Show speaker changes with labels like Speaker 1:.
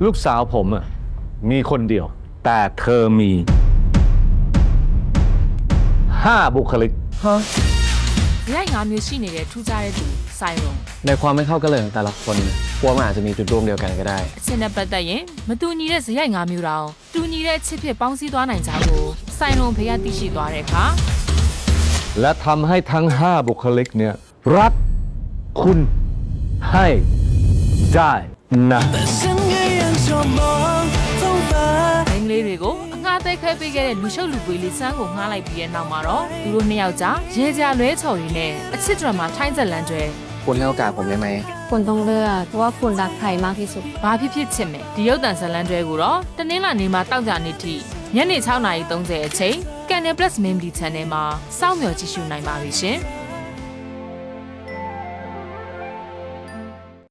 Speaker 1: ลูกสาวผมอะมีคนเดียวแต่เธอมี5 บุคลิก
Speaker 2: ฮะ
Speaker 3: ရိုက်ငါမျိုးရှိနေတဲ့ထူးခြားတဲ့သူဆိုင်ရုံ
Speaker 2: ในความไม่เข้ากันเลยของแต่ละคนกลัวมันอาจจะมีจุดร่วมเดียวกันก็ได้
Speaker 3: အချင်းနဲ့ပတ်သက်ရင်မတူညီတဲ့ဇရိုက်ငါမျိုးတောင်တူညီတဲ့အချစ်ဖြစ်ပေါင်းစည်းသွားနိုင်ကြကိုဆိုင်ရုံဖေကသိရှိသွားတဲ့အခါ
Speaker 1: และทำให้ทั้ง 5 บุคลิกเนี่ยรักคุณให้ได้นะ
Speaker 3: မိန်းကလေးတွေကိုအငှားသိမ်းခဲပေးခဲ့တဲ့လူရှုပ်လူပွေးလေးစမ်းကိုငှားလိုက်ပြီးတဲ့နောက်မှာတော့သူတို့နှစ်ယောက်ကြားရေကြလွဲချော်ရင်းနဲ့အချစ်ဒရမာထိုင်းဇလန်တွေ
Speaker 2: คุณให้โอกาสผมได้ไหม
Speaker 4: คุณต้องเลือกว่าคุณรักใครมากที่สุด
Speaker 3: ဘာဖြစ်ဖြစ်ချစ်မယ်ဒီရုပ်တံဇလန်တွေကိုတော့တနင်္လာနေ့မှာတောက်ကြနေ့ထိညနေ6:30အချိန် Canal Plus Memory Channel မှာစောင့်မျှော်ကြည့်ရှုနိုင်ပါပြီရှင်